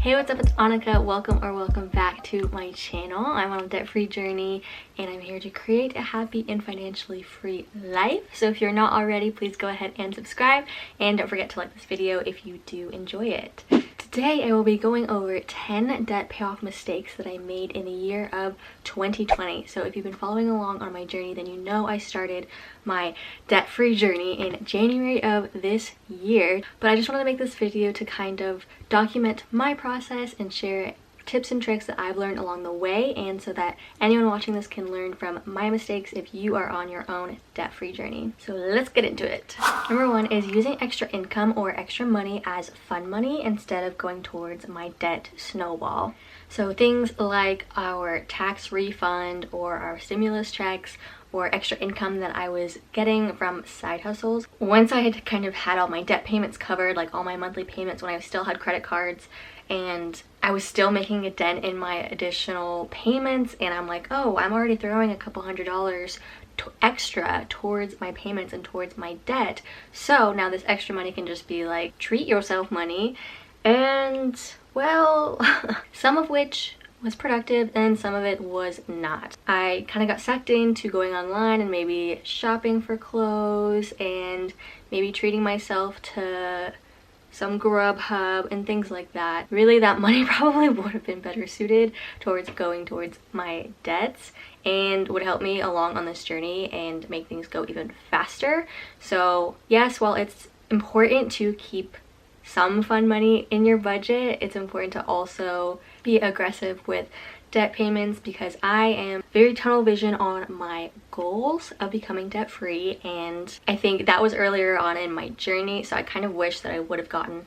Hey, what's up? It's Annika. Welcome back to my channel. I'm on a debt-free journey and I'm here to create a happy and financially free life. So if you're not already, please go ahead and subscribe and don't forget to like this video if you do enjoy it. Today I will be going over 10 debt payoff mistakes that I made in the year of 2020. So if you've been following along on my journey, then you know I started my debt-free journey in January of this year. But I just wanted to make this video to kind of document my process and share tips and tricks that I've learned along the way, and so that anyone watching this can learn from my mistakes if you are on your own debt-free journey. So let's get into it. Number one is using extra income or extra money as fun money instead of going towards my debt snowball. So things like our tax refund or our stimulus checks or extra income that I was getting from side hustles. Once I had kind of had all my debt payments covered, like all my monthly payments when I still had credit cards, and I was still making a dent in my additional payments, and I'm like, oh, I'm already throwing a couple $100 extra towards my payments and towards my debt. So now this extra money can just be like treat yourself money, and well, some of which was productive and some of it was not. I kind of got sucked into going online and maybe shopping for clothes and maybe treating myself to some Grubhub and things like that. Really, that money probably would have been better suited towards going towards my debts and would help me along on this journey and make things go even faster. So yes, while it's important to keep some fun money in your budget, it's important to also be aggressive with debt payments, because I am very tunnel vision on my goals of becoming debt free, and I think that was earlier on in my journey, so I kind of wish that I would have gotten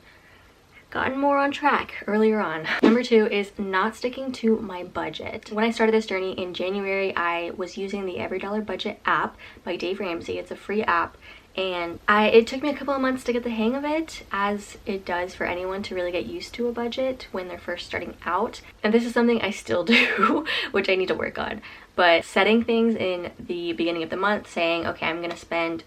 more on track earlier on. Number two is not sticking to my budget. When I started this journey in January, I was using the Every Dollar Budget app by Dave Ramsey. It's a free app, and it took me a couple of months to get the hang of it, as it does for anyone to really get used to a budget when they're first starting out. And this is something I still do, which I need to work on. But setting things in the beginning of the month, saying, okay, I'm gonna spend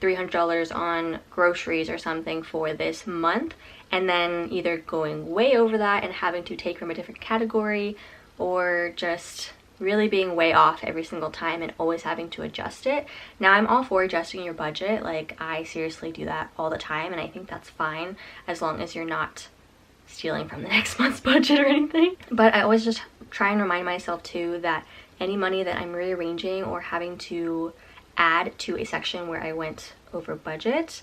$300 on groceries or something for this month, and then either going way over that and having to take from a different category, or just really being way off every single time and always having to adjust it. Now, I'm all for adjusting your budget. Like, I seriously do that all the time, and I think that's fine as long as you're not stealing from the next month's budget or anything. But I always just try and remind myself too that any money that I'm rearranging or having to add to a section where I went over budget,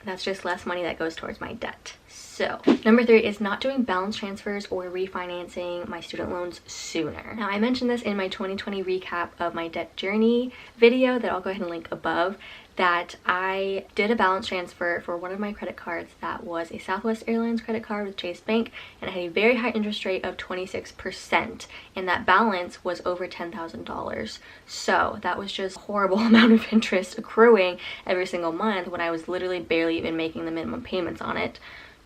that's just less money that goes towards my debt. So number three is not doing balance transfers or refinancing my student loans sooner. Now, I mentioned this in my 2020 recap of my debt journey video that I'll go ahead and link above, that I did a balance transfer for one of my credit cards that was a Southwest Airlines credit card with Chase Bank, and it had a very high interest rate of 26%, and that balance was over $10,000. So that was just a horrible amount of interest accruing every single month when I was literally barely even making the minimum payments on it.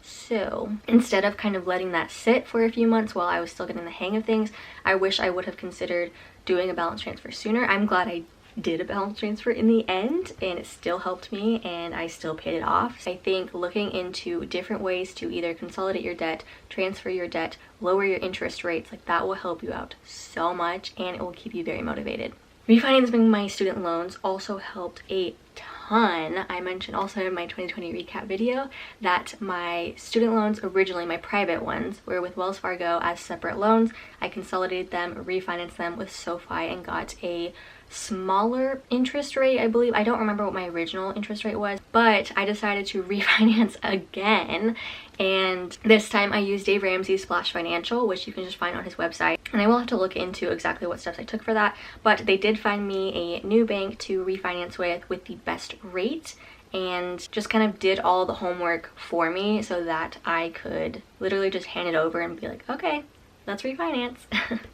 So instead of kind of letting that sit for a few months while I was still getting the hang of things, I wish I would have considered doing a balance transfer sooner. I'm glad I did a balance transfer in the end, and it still helped me and I still paid it off. I think looking into different ways to either consolidate your debt, transfer your debt, lower your interest rates, like that will help you out so much, and it will keep you very motivated. Refinancing my student loans also helped a ton. I mentioned also in my 2020 recap video that my student loans, originally my private ones, were with Wells Fargo as separate loans. I consolidated them, refinanced them with SoFi, and got a smaller interest rate, I believe. I don't remember what my original interest rate was, but I decided to refinance again, and this time I used Dave Ramsey's Splash Financial, which you can just find on his website, and I will have to look into exactly what steps I took for that, but they did find me a new bank to refinance with the best rate, and just kind of did all the homework for me so that I could literally just hand it over and be like, okay, let's refinance.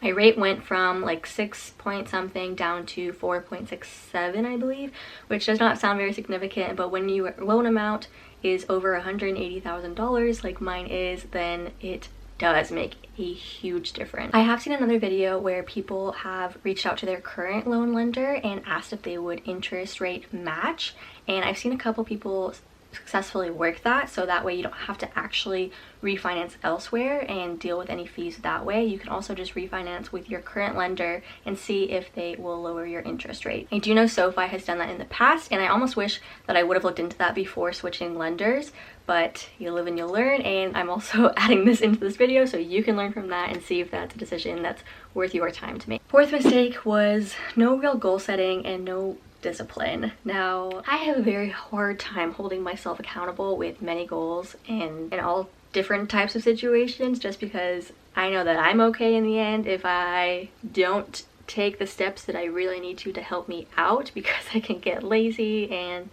My rate went from like 6 point something down to 4.67, I believe, which does not sound very significant, but when your loan amount is over $180,000 like mine is, then it does make a huge difference. I have seen another video where people have reached out to their current loan lender and asked if they would interest rate match, and I've seen a couple people successfully work that, so that way you don't have to actually refinance elsewhere and deal with any fees that way. You can also just refinance with your current lender and see if they will lower your interest rate. I do know SoFi has done that in the past, and I almost wish that I would have looked into that before switching lenders, but you live and you learn, and I'm also adding this into this video so you can learn from that and see if that's a decision that's worth your time to make. Fourth mistake was no real goal setting and no discipline. Now, I have a very hard time holding myself accountable with many goals and in all different types of situations, just because I know that I'm okay in the end if I don't take the steps that I really need to help me out, because I can get lazy, and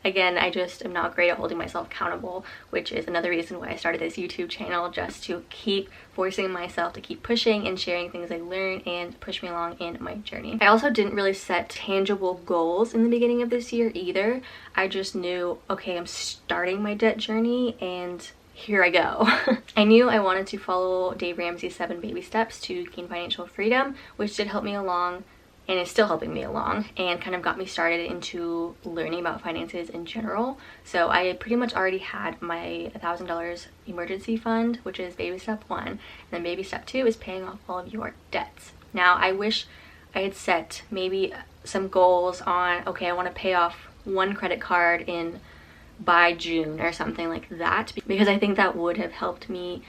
again, I just am not great at holding myself accountable, which is another reason why I started this YouTube channel, just to keep forcing myself to keep pushing and sharing things I learn and push me along in my journey. I also didn't really set tangible goals in the beginning of this year either. I just knew, okay, I'm starting my debt journey and here I go. I knew I wanted to follow Dave Ramsey's 7 baby steps to gain financial freedom, which did help me along and is still helping me along, and kind of got me started into learning about finances in general. So I pretty much already had my $1,000 emergency fund, which is baby step 1, and then baby step 2 is paying off all of your debts. Now, I wish I had set maybe some goals on, okay, I want to pay off 1 credit card by June or something like that, because I think that would have helped me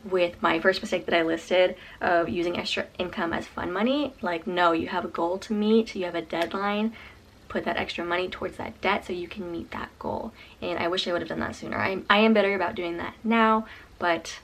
with my first mistake that I listed of using extra income as fun money. Like, no, you have a goal to meet, you have a deadline, put that extra money towards that debt so you can meet that goal. And I wish I would have done that sooner. I am better about doing that now, but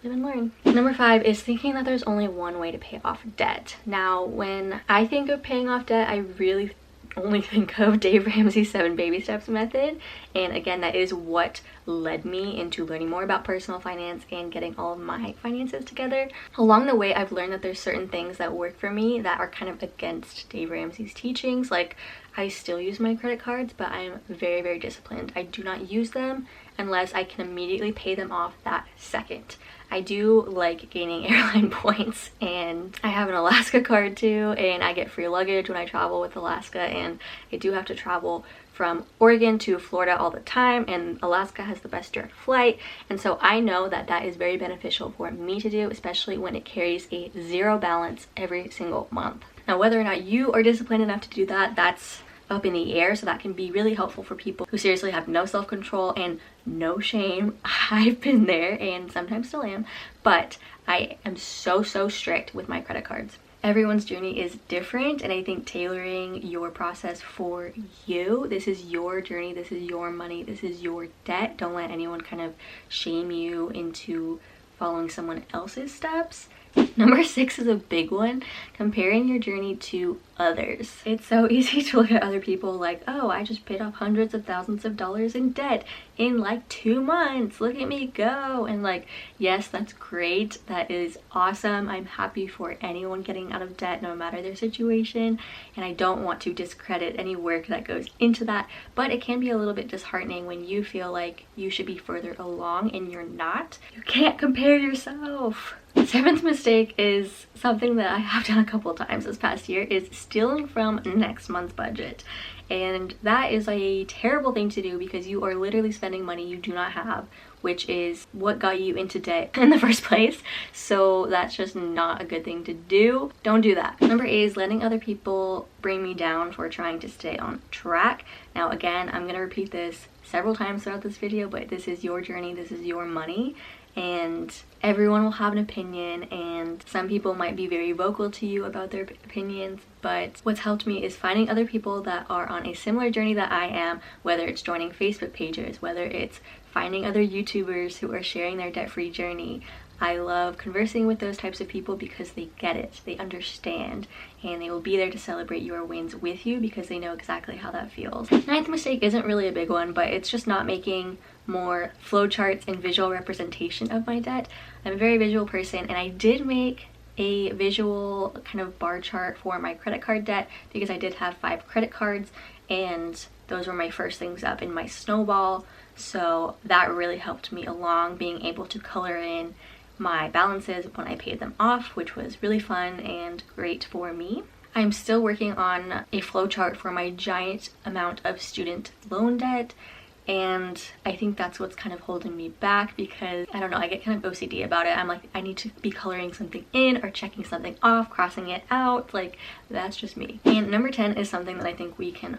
live and learn. Number 5 is thinking that there's only one way to pay off debt. Now, when I think of paying off debt, I really only think of Dave Ramsey's 7 baby steps method, and again, that is what led me into learning more about personal finance and getting all of my finances together. Along the way, I've learned that there's certain things that work for me that are kind of against Dave Ramsey's teachings. Like, I still use my credit cards, but I'm very, very disciplined. I do not use them unless I can immediately pay them off that second. I do like gaining airline points, and I have an Alaska card too, and I get free luggage when I travel with Alaska, and I do have to travel from Oregon to Florida all the time, and Alaska has the best direct flight, and so I know that that is very beneficial for me to do, especially when it carries a 0 balance every single month. Now, whether or not you are disciplined enough to do that, that's up in the air, so that can be really helpful for people who seriously have no self-control and no shame. I've been there and sometimes still am, but I am so strict with my credit cards. Everyone's journey is different, and I think tailoring your process for you, this is your journey, this is your money, this is your debt. Don't let anyone kind of shame you into following someone else's steps. Number 6 is a big one, comparing your journey to others. It's so easy to look at other people like, oh, I just paid off hundreds of thousands of dollars in debt in like 2 months. Look at me go. And like, yes, that's great. That is awesome. I'm happy for anyone getting out of debt, no matter their situation. And I don't want to discredit any work that goes into that, but it can be a little bit disheartening when you feel like you should be further along and you're not. You can't compare yourself. 7th mistake is something that I have done a couple times this past year, is stealing from next month's budget. And that is a terrible thing to do, because you are literally spending money you do not have, which is what got you into debt in the first place. So that's just not a good thing to do. Don't do that. Number 8 is letting other people bring me down for trying to stay on track. Now, again, I'm gonna repeat this several times throughout this video, but this is your journey, this is your money, and everyone will have an opinion, and some people might be very vocal to you about their opinions, but what's helped me is finding other people that are on a similar journey that I am, whether it's joining Facebook pages, whether it's finding other YouTubers who are sharing their debt-free journey. I love conversing with those types of people because they get it, they understand, and they will be there to celebrate your wins with you because they know exactly how that feels. 9th mistake isn't really a big one, but it's just not making more flowcharts and visual representation of my debt. I'm a very visual person, and I did make a visual kind of bar chart for my credit card debt because I did have 5 credit cards, and those were my first things up in my snowball. So that really helped me along, being able to color in my balances when I paid them off, which was really fun and great for me. I'm still working on a flowchart for my giant amount of student loan debt, And I think that's what's kind of holding me back, because I don't know, I get kind of OCD about it. I'm like, I need to be coloring something in or checking something off, crossing it out. Like, that's just me. And number 10 is something that I think we can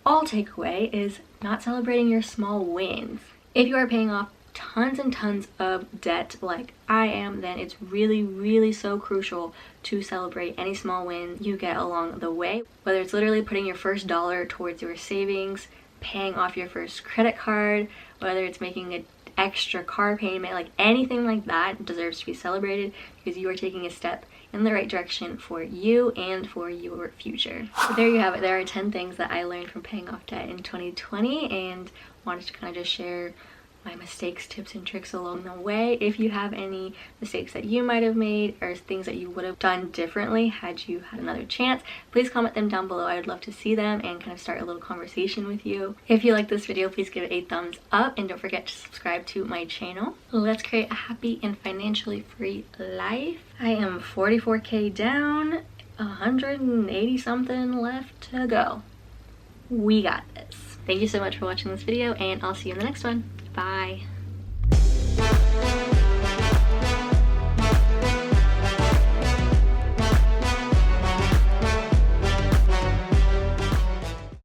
all take away, is not celebrating your small wins. If you are paying off tons and tons of debt like I am, then it's really so crucial to celebrate any small win you get along the way. Whether it's literally putting your first dollar towards your savings, paying off your first credit card, whether it's making an extra car payment, like anything like that deserves to be celebrated, because you are taking a step in the right direction for you and for your future. So there you have it. There are 10 things that I learned from paying off debt in 2020, and wanted to kind of just share my mistakes, tips, and tricks along the way. If you have any mistakes that you might have made or things that you would have done differently had you had another chance, please comment them down below. I would love to see them and kind of start a little conversation with you. If you like this video, please give it a thumbs up and don't forget to subscribe to my channel. Let's create a happy and financially free life. I am 44K down, 180 something left to go. We got this. Thank you so much for watching this video, and I'll see you in the next one. Bye.